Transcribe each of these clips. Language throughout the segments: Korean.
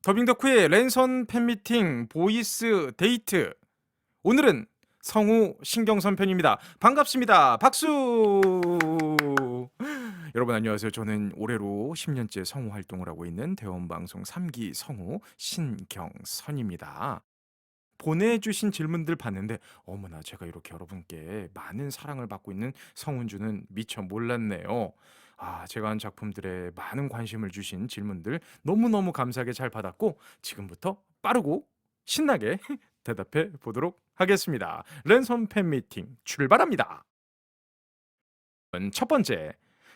더빙 덕후의 랜선 팬미팅 보이스 데이트. 오늘은 성우 신경선 편입니다. 반갑습니다. 박수. 여러분 안녕하세요. 저는 올해로 10년째 성우 활동을 하고 있는 대원방송 3기 성우 신경선입니다. 보내주신 질문들 봤는데 어머나 제가 이렇게 여러분께 많은 사랑을 받고 있는 성우인 줄은 미처 몰랐네요. 제가 한 작품들에 많은 관심을 주신 질문들 너무너무 감사하게 잘 받았고 지금부터 빠르고 신나게 대답해 보도록 하겠습니다. 랜선 팬미팅 출발합니다. 첫 번째,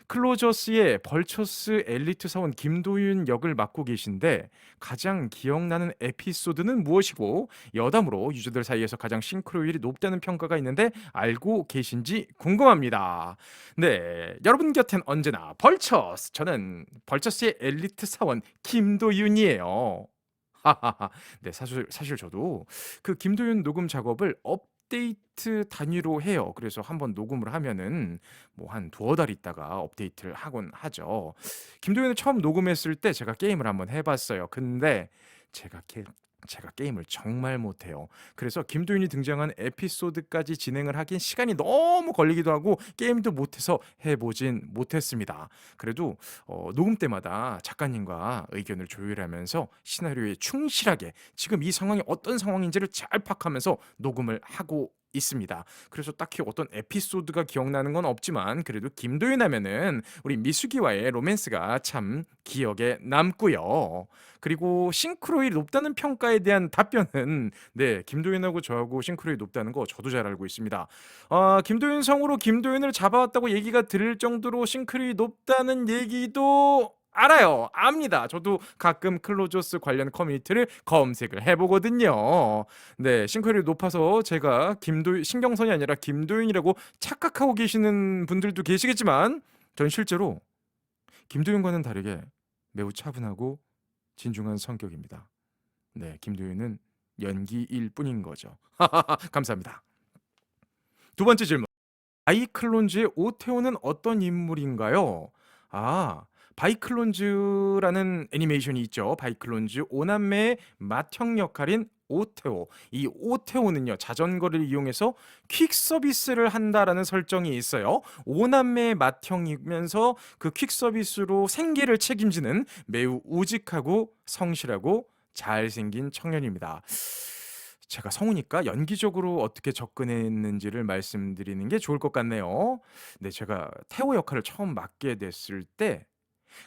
클로저스의 벌처스 엘리트 사원 김도윤 역을 맡고 계신데 가장 기억나는 에피소드는 무엇이고 여담으로 유저들 사이에서 가장 싱크로율이 높다는 평가가 있는데 알고 계신지 궁금합니다. 네, 여러분 곁엔 언제나 벌처스. 저는 벌처스의 엘리트 사원 김도윤이에요. 하하하. 네, 사실 저도 그 김도윤 녹음 작업을 업데이트 단위로 해요. 그래서 한번 녹음을 하면은 뭐 한 두어 달 있다가 업데이트를 하곤 하죠. 김도윤을 처음 녹음했을 때 제가 게임을 한번 해 봤어요. 근데 제가 게 제가 게임을 정말 못해요. 그래서 김도윤이 등장한 에피소드까지 진행을 하긴 시간이 너무 걸리기도 하고 게임도 못해서 해 보진 못했습니다. 그래도 녹음 때마다 작가님과 의견을 조율하면서 시나리오에 충실하게 지금 이 상황이 어떤 상황인지를 잘 파악하면서 녹음을 하고 있습니다. 그래서 딱히 어떤 에피소드가 기억나는 건 없지만 그래도 김도윤 하면은 우리 미숙이와의 로맨스가 참 기억에 남고요. 그리고 싱크로율이 높다는 평가에 대한 답변은 네, 김도윤하고 저하고 싱크로율이 높다는 거 저도 잘 알고 있습니다. 김도윤 성우로 김도윤을 잡아왔다고 얘기가 들을 정도로 싱크로율이 높다는 얘기도 알아요. 압니다. 저도 가끔 클로저스 관련 커뮤니티를 검색을 해보거든요. 네, 싱크로율이 높아서 제가 신경선이 아니라 김도윤이라고 착각하고 계시는 분들도 계시겠지만 전 실제로 김도윤과는 다르게 매우 차분하고 진중한 성격입니다. 네, 김도윤은 연기일 뿐인 거죠. 감사합니다. 두 번째 질문. 바이클론즈의 오테오는 어떤 인물인가요? 아, 바이클론즈라는 애니메이션이 있죠. 바이클론즈 오남매의 맏형 역할인 오테오. 이 오테오는요, 자전거를 이용해서 퀵 서비스를 한다라는 설정이 있어요. 오남매의 맏형이면서 그 퀵 서비스로 생계를 책임지는 매우 우직하고 성실하고 잘생긴 청년입니다. 제가 성우니까 연기적으로 어떻게 접근했는지를 말씀드리는 게 좋을 것 같네요. 네, 제가 태호 역할을 처음 맡게 됐을 때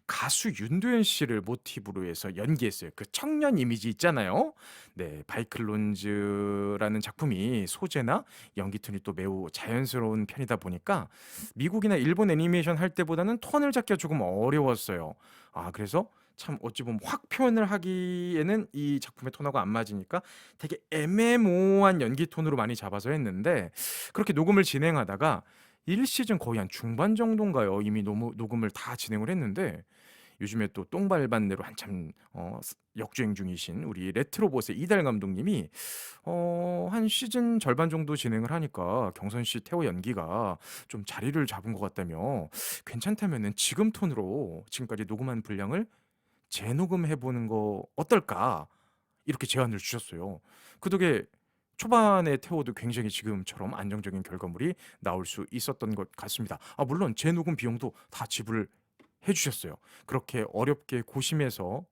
가수 윤도현 씨를 모티브로 해서 연기했어요. 그 청년 이미지 있잖아요. 네, 바이클론즈라는 작품이 소재나 연기 톤이 또 매우 자연스러운 편이다 보니까 미국이나 일본 애니메이션 할 때보다는 톤을 잡기가 조금 어려웠어요. 그래서 참 어찌 보면 확 표현을 하기에는 이 작품의 톤하고 안 맞으니까 되게 애매모호한 연기 톤으로 많이 잡아서 했는데 그렇게 녹음을 진행하다가 1시즌 거의 한 중반 정도인가요? 이미 너무 녹음을 다 진행을 했는데 요즘에 또 똥발반내로 한참 역주행 중이신 우리 레트로봇의 이달 감독님이 한 시즌 절반 정도 진행을 하니까 경선 씨 태호 연기가 좀 자리를 잡은 것 같다며 괜찮다면은 지금 톤으로 지금까지 녹음한 분량을 재녹음해 보는 거 어떨까? 이렇게 제안을 주셨어요. 그 덕에 초반에 태워도 굉장히 지금처럼 안정적인 결과물이 나올 수 있었던 것 같습니다. 물론 재녹음 비용도 다 지불해 주셨어요. 그렇게 어렵게 고심해서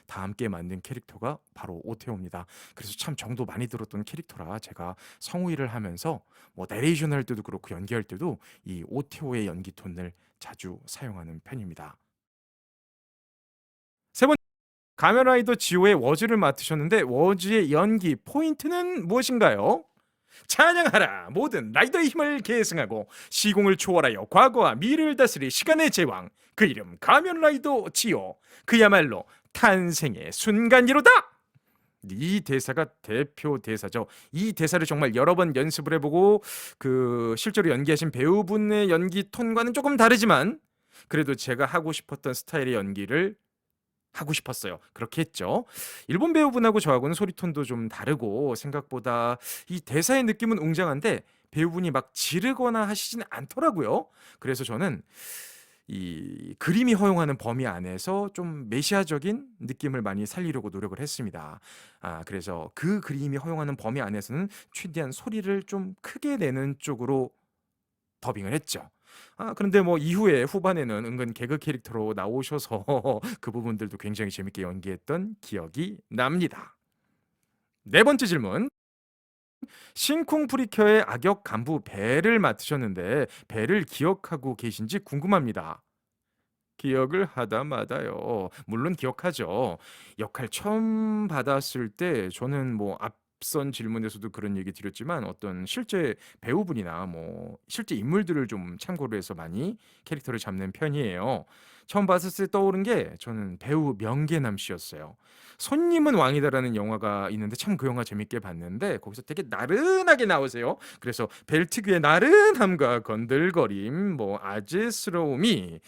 다 함께 만든 캐릭터가 바로 오테오입니다. 그래서 참 정도 많이 들었던 캐릭터라 제가 성우일을 하면서 뭐 내레이션 할 때도 그렇고 연기할 때도 이 오테오의 연기 톤을 자주 사용하는 편입니다. 세 번째, 가면라이더 지오의 워즈를 맡으셨는데 워즈의 연기 포인트는 무엇인가요? 찬양하라! 모든 라이더의 힘을 계승하고 시공을 초월하여 과거와 미래를 다스릴 시간의 제왕, 그 이름 가면라이더 지오. 그야말로 탄생의 순간이로다! 이 대사가 대표 대사죠. 이 대사를 정말 여러 번 연습을 해보고 그 실제로 연기하신 배우분의 연기 톤과는 조금 다르지만 그래도 제가 하고 싶었던 스타일의 연기를 하고 싶었어요. 그렇게 했죠. 일본 배우분하고 저하고는 소리톤도 좀 다르고 생각보다 이 대사의 느낌은 웅장한데 배우분이 막 지르거나 하시진 않더라고요. 그래서 저는 이 그림이 허용하는 범위 안에서 좀 메시아적인 느낌을 많이 살리려고 노력을 했습니다. 그래서 그 그림이 허용하는 범위 안에서는 최대한 소리를 좀 크게 내는 쪽으로 더빙을 했죠. 그런데 뭐 이후에 후반에는 은근 개그 캐릭터로 나오셔서 그 부분들도 굉장히 재밌게 연기했던 기억이 납니다. 네 번째 질문. 신쿵 프리큐어의 악역 간부 벨을 맡으셨는데 벨을 기억하고 계신지 궁금합니다. 기억을 하다 마다요. 물론 기억하죠. 역할 처음 받았을 때 저는 뭐 앞선 질문에서도 그런 얘기 드렸지만 어떤 실제 배우분이나 뭐 실제 인물들을 좀 참고로 해서 많이 캐릭터를 잡는 편이에요. 처음 봤을 때 떠오른 게 저는 배우 명계남 씨였어요. 손님은 왕이다라는 영화가 있는데 참 그 영화 재밌게 봤는데 거기서 되게 나른하게 나오세요. 그래서 벨 특유의 나른함과 건들거림, 뭐 아재스러움이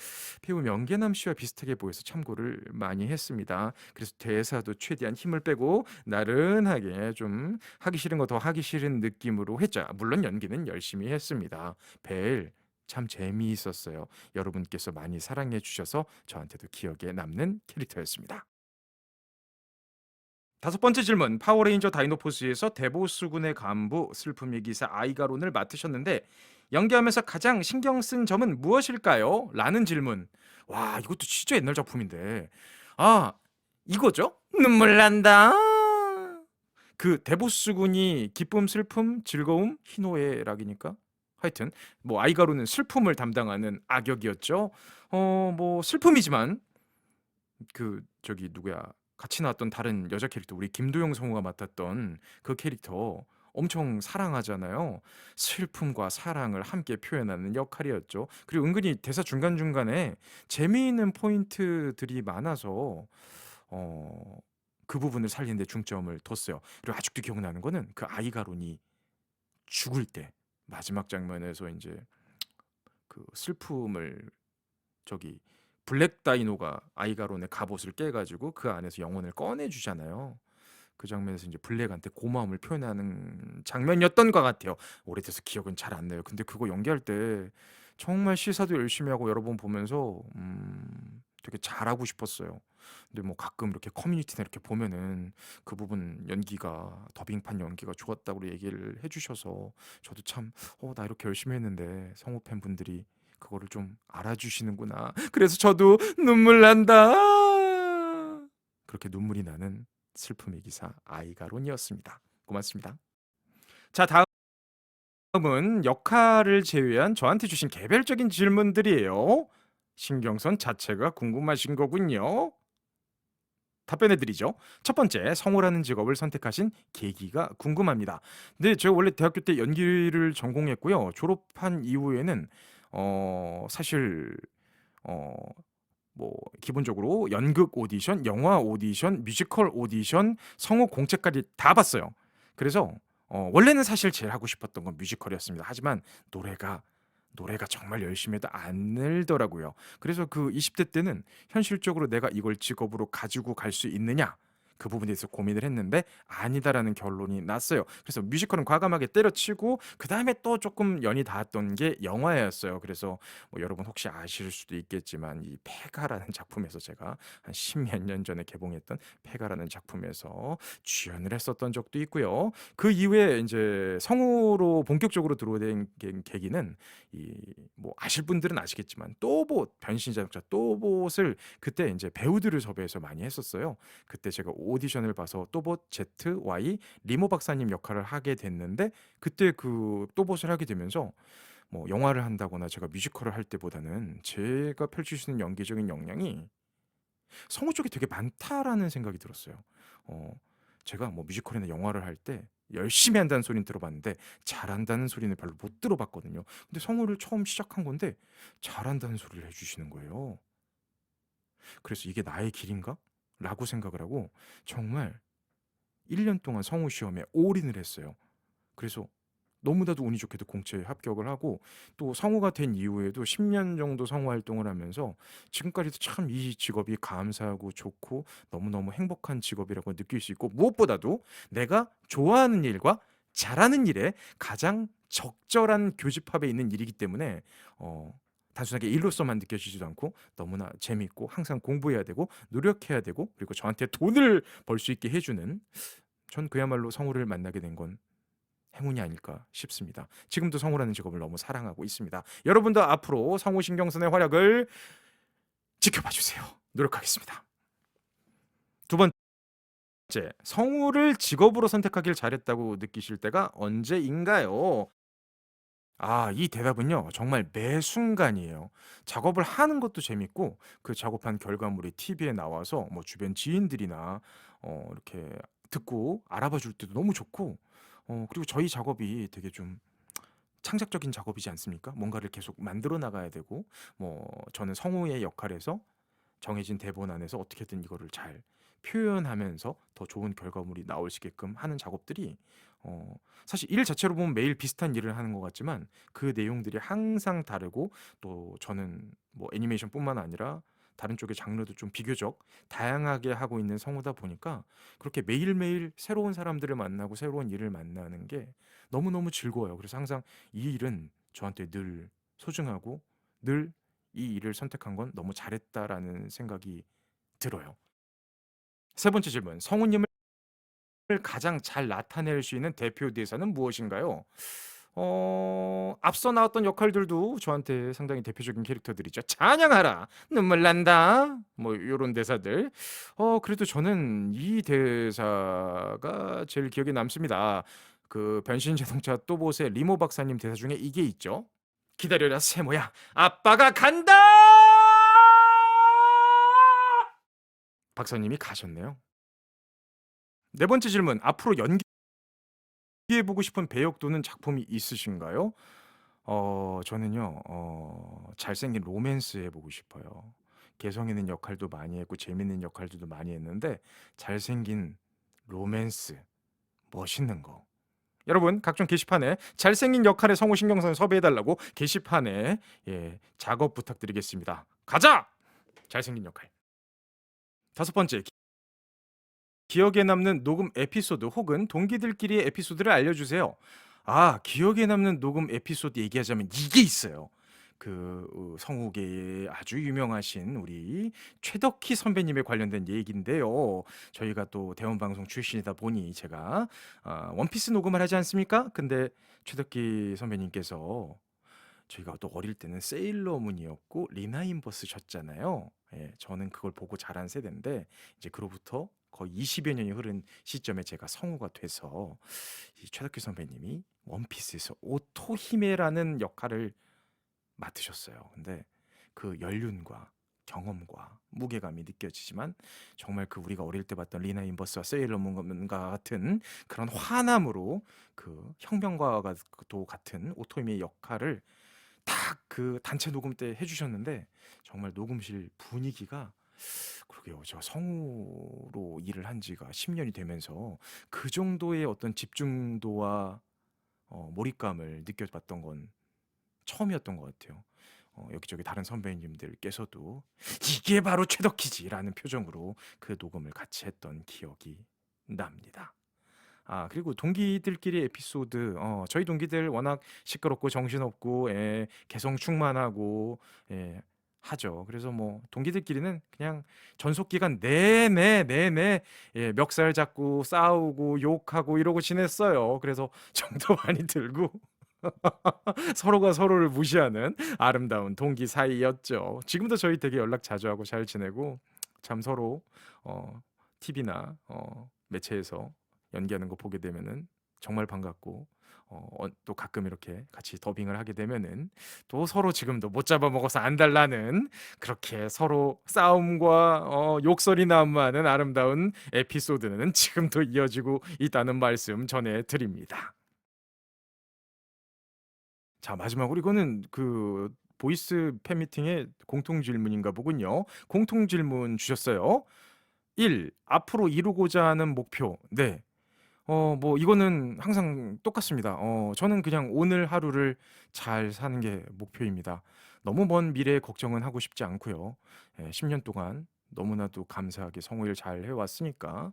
배우 명계남 씨와 비슷하게 보여서 참고를 많이 했습니다. 그래서 대사도 최대한 힘을 빼고 나른하게 좀 하기 싫은 거 더 하기 싫은 느낌으로 했죠. 물론 연기는 열심히 했습니다. 벨 참 재미있었어요. 여러분께서 많이 사랑해 주셔서 저한테도 기억에 남는 캐릭터였습니다. 다섯 번째 질문. 파워레인저 다이노포스에서 데보스군의 간부 슬픔의 기사 아이가론을 맡으셨는데 연기하면서 가장 신경 쓴 점은 무엇일까요? 라는 질문. 와, 이것도 진짜 옛날 작품인데. 아, 이거죠? 눈물 난다. 그 데보스군이 기쁨, 슬픔, 즐거움, 희노애락이니까. 하여튼 뭐 아이가론은 슬픔을 담당하는 악역이었죠. 뭐 슬픔이지만 그 저기 누구야 같이 나왔던 다른 여자 캐릭터 우리 김도영 성우가 맡았던 그 캐릭터 엄청 사랑하잖아요. 슬픔과 사랑을 함께 표현하는 역할이었죠. 그리고 은근히 대사 중간중간에 재미있는 포인트들이 많아서 어, 그 부분을 살리는 데 중점을 뒀어요. 그리고 아직도 기억나는 거는 그 아이가론이 죽을 때 마지막 장면에서 이제 그 슬픔을 저기 블랙 다이노가 아이가론의 갑옷을 깨가지고 그 안에서 영혼을 꺼내주잖아요. 그 장면에서 이제 블랙한테 고마움을 표현하는 장면이었던 것 같아요. 오래돼서 기억은 잘 안 나요. 근데 그거 연기할 때 정말 시사도 열심히 하고 여러 번 보면서 되게 잘하고 싶었어요. 근데 뭐 가끔 이렇게 커뮤니티나 이렇게 보면은 그 부분 연기가 더빙판 연기가 좋았다고 얘기를 해주셔서 저도 참 나 이렇게 열심히 했는데 성우 팬분들이 그거를 좀 알아주시는구나. 그래서 저도 눈물 난다. 그렇게 눈물이 나는 슬픔의 기사 아이가론이었습니다. 고맙습니다. 자, 다음은 역할을 제외한 저한테 주신 개별적인 질문들이에요. 신경선 자체가 궁금하신 거군요. 답변해드리죠. 첫 번째, 성우라는 직업을 선택하신 계기가 궁금합니다. 근데 제가 원래 대학교 때 연기를 전공했고요. 졸업한 이후에는 사실 어, 뭐 기본적으로 연극 오디션, 영화 오디션, 뮤지컬 오디션, 성우 공채까지 다 봤어요. 그래서 원래는 사실 제일 하고 싶었던 건 뮤지컬이었습니다. 하지만 노래가 노래가 정말 열심히 해도 안 늘더라고요. 그래서 그 20대 때는 현실적으로 내가 이걸 직업으로 가지고 갈 수 있느냐 그 부분에 대해서 고민을 했는데 아니다라는 결론이 났어요. 그래서 뮤지컬은 과감하게 때려치고 그 다음에 또 조금 연이 닿았던 게 영화였어요. 그래서 뭐 여러분 혹시 아실 수도 있겠지만 이 페가라는 작품에서 제가 한 십몇 년 전에 개봉했던 페가라는 작품에서 주연을 했었던 적도 있고요. 그 이후에 이제 성우로 본격적으로 들어오게 된 계기는 이 뭐 아실 분들은 아시겠지만 또봇 변신자동차 또봇을 그때 이제 배우들을 섭외해서 많이 했었어요. 그때 제가 오디션을 봐서 또봇 ZY 리모 박사님 역할을 하게 됐는데 그때 그 또봇을 하게 되면서 뭐 영화를 한다거나 제가 뮤지컬을 할 때보다는 제가 펼칠 수 있는 연기적인 역량이 성우 쪽에 되게 많다라는 생각이 들었어요. 어, 제가 뭐 뮤지컬이나 영화를 할 때 열심히 한다는 소리는 들어봤는데 잘한다는 소리는 별로 못 들어봤거든요. 근데 성우를 처음 시작한 건데 잘한다는 소리를 해주시는 거예요. 그래서 이게 나의 길인가? 라고 생각을 하고 정말 1년 동안 성우 시험에 올인을 했어요. 그래서 너무나도 운이 좋게도 공채에 합격을 하고 또 성우가 된 이후에도 10년 정도 성우 활동을 하면서 지금까지도 참 이 직업이 감사하고 좋고 너무너무 행복한 직업이라고 느낄 수 있고 무엇보다도 내가 좋아하는 일과 잘하는 일에 가장 적절한 교집합에 있는 일이기 때문에 어, 단순하게 일로서만 느껴지지도 않고 너무나 재밌고 항상 공부해야 되고 노력해야 되고 그리고 저한테 돈을 벌 수 있게 해 주는 전 그야말로 성우를 만나게 된 건 행운이 아닐까 싶습니다. 지금도 성우라는 직업을 너무 사랑하고 있습니다. 여러분도 앞으로 성우 신경선의 활약을 지켜봐 주세요. 노력하겠습니다. 두 번째, 성우를 직업으로 선택하길 잘했다고 느끼실 때가 언제인가요? 이 대답은요, 정말 매 순간이에요. 작업을 하는 것도 재밌고, 그 작업한 결과물이 TV에 나와서 뭐 주변 지인들이나 이렇게 듣고 알아봐 줄 때도 너무 좋고, 그리고 저희 작업이 되게 좀 창작적인 작업이지 않습니까? 뭔가를 계속 만들어 나가야 되고, 뭐 저는 성우의 역할에서 정해진 대본 안에서 어떻게든 이거를 잘 표현하면서 더 좋은 결과물이 나올 수 있게끔 하는 작업들이 어 사실 일 자체로 보면 매일 비슷한 일을 하는 것 같지만 그 내용들이 항상 다르고 또 저는 뭐 애니메이션뿐만 아니라 다른 쪽의 장르도 좀 비교적 다양하게 하고 있는 성우다 보니까 그렇게 매일매일 새로운 사람들을 만나고 새로운 일을 만나는 게 너무너무 즐거워요. 그래서 항상 이 일은 저한테 늘 소중하고 늘 이 일을 선택한 건 너무 잘했다라는 생각이 들어요. 세 번째 질문. 성우님을 가장 잘 나타낼 수 있는 대표 대사는 무엇인가요? 앞서 나왔던 역할들도 저한테 상당히 대표적인 캐릭터들이죠. "찬양하라. 눈물 난다." 뭐 요런 대사들. 그래도 저는 이 대사가 제일 기억에 남습니다. 그 변신 자동차 또봇의 리모 박사님 대사 중에 이게 있죠. "기다려라 세모야. 아빠가 간다!" 박사님이 가셨네요. 네 번째 질문. 앞으로 연기해 보고 싶은 배역 또는 작품이 있으신가요? 저는요. 잘생긴 로맨스 해 보고 싶어요. 개성 있는 역할도 많이 했고 재밌는 역할들도 많이 했는데 잘생긴 로맨스, 멋있는 거. 여러분 각종 게시판에 잘생긴 역할의 성우 신경선 섭외해 달라고 게시판에 작업 부탁드리겠습니다. 가자! 잘생긴 역할. 다섯 번째. 기억에 남는 녹음 에피소드 혹은 동기들끼리의 에피소드를 알려주세요. 기억에 남는 녹음 에피소드 얘기하자면 이게 있어요. 성우계에 아주 유명하신 우리 최덕희 선배님에 관련된 얘기인데요. 저희가 또 대원방송 출신이다 보니 제가 원피스 녹음을 하지 않습니까? 근데 최덕희 선배님께서 저희가 또 어릴 때는 세일러문이었고 리나인버스셨잖아요. 저는 그걸 보고 자란 세대인데 이제 그로부터 거의 20여 년이 흐른 시점에 제가 성우가 돼서 이 최덕기 선배님이 원피스에서 오토히메라는 역할을 맡으셨어요. 근데 그 연륜과 경험과 무게감이 느껴지지만 정말 그 우리가 어릴 때 봤던 리나 인버스와 세일러문과 같은 그런 화남으로 그 혁명가와도 같은 오토히메의 역할을 딱 그 단체 녹음 때 해주셨는데 정말 녹음실 분위기가 그러게요. 제가 성우로 일을 한 지가 10년이 되면서 그 정도의 어떤 집중도와 몰입감을 느껴봤던 건 처음이었던 것 같아요. 여기저기 다른 선배님들께서도 "이게 바로 최덕희지."라는 표정으로 그 녹음을 같이 했던 기억이 납니다. 그리고 동기들끼리 에피소드 저희 동기들 워낙 시끄럽고 정신없고 개성 충만하고 하죠. 그래서 뭐 동기들끼리는 그냥 전속 기간 내내 멱살 잡고 싸우고 욕하고 이러고 지냈어요. 그래서 정도 많이 들고 서로가 서로를 무시하는 아름다운 동기 사이였죠. 지금도 저희 되게 연락 자주 하고 잘 지내고 참 서로 TV나 매체에서 연기하는 거 보게 되면은 정말 반갑고 또 가끔 이렇게 같이 더빙을 하게 되면은 또 서로 지금도 못 잡아먹어서 안달나는 그렇게 서로 싸움과 욕설이 난무하는 아름다운 에피소드는 지금도 이어지고 있다는 말씀 전해드립니다. 자, 마지막으로 이거는 그 보이스 팬미팅의 공통 질문인가 보군요. 공통 질문 주셨어요. 1. 앞으로 이루고자 하는 목표. 네. 뭐 이거는 항상 똑같습니다. 저는 그냥 오늘 하루를 잘 사는 게 목표입니다. 너무 먼 미래에 걱정은 하고 싶지 않고요. 10년 동안 너무나도 감사하게 성우 일 잘 해왔으니까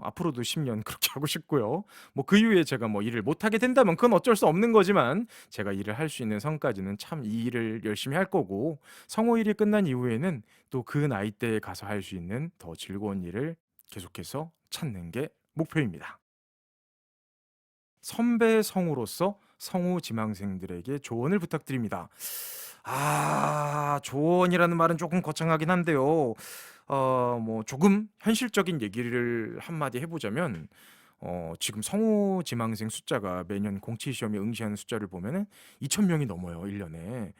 앞으로도 10년 그렇게 하고 싶고요. 뭐 그 이후에 제가 뭐 일을 못하게 된다면 그건 어쩔 수 없는 거지만 제가 일을 할 수 있는 선까지는 참 이 일을 열심히 할 거고 성우 일이 끝난 이후에는 또 그 나이대에 가서 할 수 있는 더 즐거운 일을 계속해서 찾는 게 목표입니다. 선배 성우로서 성우 지망생들에게 조언을 부탁드립니다. 조언이라는 말은 조금 거창하긴 한데요. 뭐 조금 현실적인 얘기를 한마디 해보자면, 지금 성우 지망생 숫자가 매년 공채 시험에 응시하는 숫자를 보면은 2,000명이 넘어요, 1년에.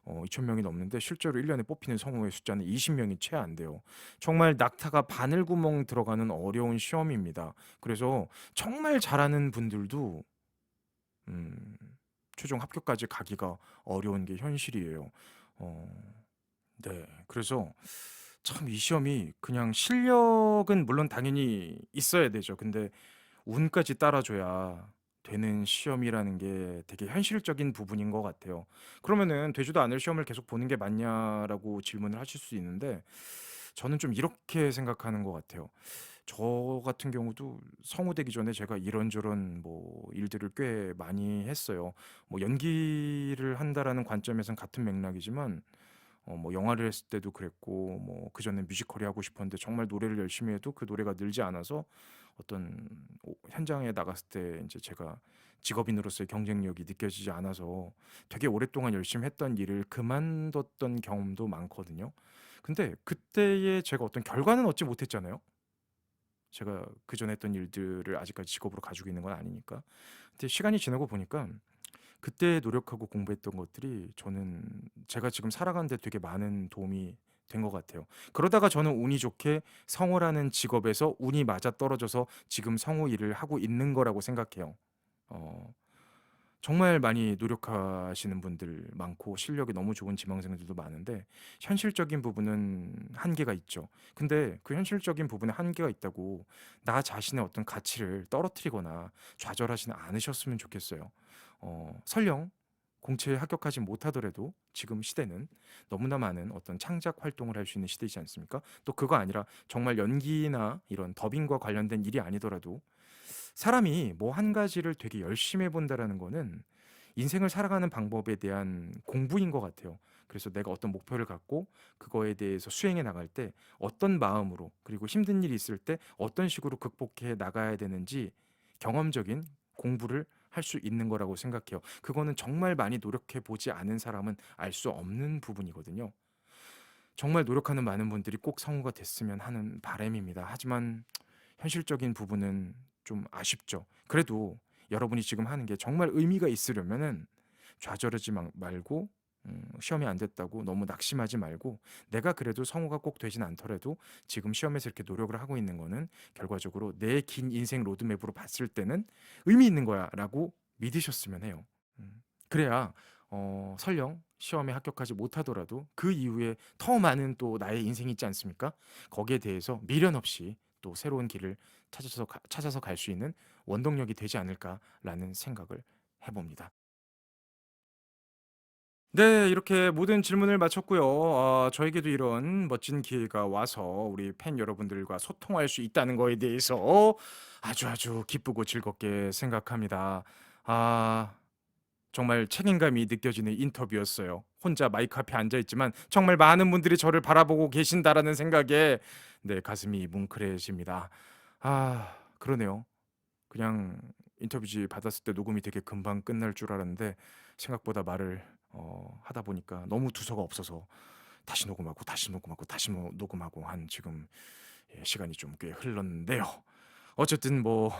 2,000명이 넘는데 실제로 1년에 뽑히는 성우의 숫자는 20명이 채 안 돼요. 정말 낙타가 바늘구멍 들어가는 어려운 시험입니다. 그래서 정말 잘하는 분들도 음, 최종 합격까지 가기가 어려운 게 현실이에요. 어, 네. 그래서 참 이 시험이 그냥 실력은 물론 당연히 있어야 되죠. 근데 운까지 따라줘야 되는 시험이라는 게 되게 현실적인 부분인 것 같아요. 그러면은 되지도 않을 시험을 계속 보는 게 맞냐라고 질문을 하실 수 있는데 저는 좀 이렇게 생각하는 것 같아요. 저 같은 경우도 성우 되기 전에 제가 이런저런 뭐 일들을 꽤 많이 했어요. 뭐 연기를 한다라는 관점에선 같은 맥락이지만 뭐 영화를 했을 때도 그랬고 뭐 그전에 뮤지컬이 하고 싶었는데 정말 노래를 열심히 해도 그 노래가 늘지 않아서 어떤 현장에 나갔을 때 이제 제가 직업인으로서의 경쟁력이 느껴지지 않아서 되게 오랫동안 열심히 했던 일을 그만뒀던 경험도 많거든요. 근데 그때의 제가 어떤 결과는 얻지 못했잖아요. 제가 그전에 했던 일들을 아직까지 직업으로 가지고 있는 건 아니니까. 근데 시간이 지나고 보니까 그때 노력하고 공부했던 것들이 저는 제가 지금 살아가는 데 되게 많은 도움이 된 것 같아요. 그러다가 저는 운이 좋게 성우라는 직업에서 운이 맞아떨어져서 지금 성우 일을 하고 있는 거라고 생각해요. 어 정말 많이 노력하시는 분들 많고 실력이 너무 좋은 지망생들도 많은데 현실적인 부분은 한계가 있죠. 근데 그 현실적인 부분에 한계가 있다고 나 자신의 어떤 가치를 떨어뜨리거나 좌절하지는 않으셨으면 좋겠어요. 설령 공채에 합격하지 못하더라도 지금 시대는 너무나 많은 어떤 창작 활동을 할 수 있는 시대이지 않습니까? 또 그거 아니라 정말 연기나 이런 더빙과 관련된 일이 아니더라도 사람이 뭐 한 가지를 되게 열심히 해 본다라는 거는 인생을 살아가는 방법에 대한 공부인 것 같아요. 그래서 내가 어떤 목표를 갖고 그거에 대해서 수행해 나갈 때 어떤 마음으로 그리고 힘든 일이 있을 때 어떤 식으로 극복해 나가야 되는지 경험적인 공부를 할 수 있는 거라고 생각해요. 그거는 정말 많이 노력해 보지 않은 사람은 알 수 없는 부분이거든요. 정말 노력하는 많은 분들이 꼭 성우가 됐으면 하는 바람입니다. 하지만 현실적인 부분은 좀 아쉽죠. 그래도 여러분이 지금 하는 게 정말 의미가 있으려면은 좌절하지 말고 시험이 안 됐다고 너무 낙심하지 말고 내가 그래도 성우가 꼭 되진 않더라도 지금 시험에서 이렇게 노력을 하고 있는 거는 결과적으로 내 긴 인생 로드맵으로 봤을 때는 의미 있는 거야라고 믿으셨으면 해요. 그래야 설령 시험에 합격하지 못하더라도 그 이후에 더 많은 또 나의 인생이 있지 않습니까? 거기에 대해서 미련 없이 또 새로운 길을 찾아서 갈 수 있는 원동력이 되지 않을까라는 생각을 해봅니다. 네, 이렇게 모든 질문을 마쳤고요. 저에게도 이런 멋진 기회가 와서 우리 팬 여러분들과 소통할 수 있다는 거에 대해서 아주 아주 기쁘고 즐겁게 생각합니다. 아, 정말 책임감이 느껴지는 인터뷰였어요. 혼자 마이크 앞에 앉아 있지만 정말 많은 분들이 저를 바라보고 계신다라는 생각에 네, 가슴이 뭉클해집니다. 그러네요. 그냥 인터뷰지 받았을 때 녹음이 되게 금방 끝날 줄 알았는데 생각보다 말을 하다 보니까 너무 두서가 없어서 다시 녹음하고 다시 녹음하고 다시 녹음하고 한 지금 시간이 좀 꽤 흘렀는데요. 어쨌든 뭐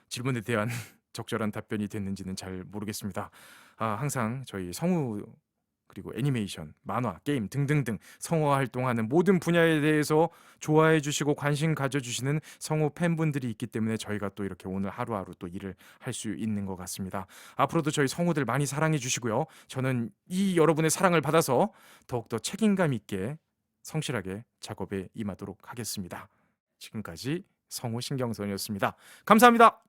질문에 대한 적절한 답변이 됐는지는 잘 모르겠습니다. 항상 저희 성우 그리고 애니메이션, 만화, 게임 등등등 성우 활동하는 모든 분야에 대해서 좋아해 주시고 관심 가져 주시는 성우 팬분들이 있기 때문에 저희가 또 이렇게 오늘 하루하루 또 일을 할 수 있는 것 같습니다. 앞으로도 저희 성우들 많이 사랑해 주시고요. 저는 이 여러분의 사랑을 받아서 더욱더 책임감 있게 성실하게 작업에 임하도록 하겠습니다. 지금까지 성우 신경선이었습니다. 감사합니다.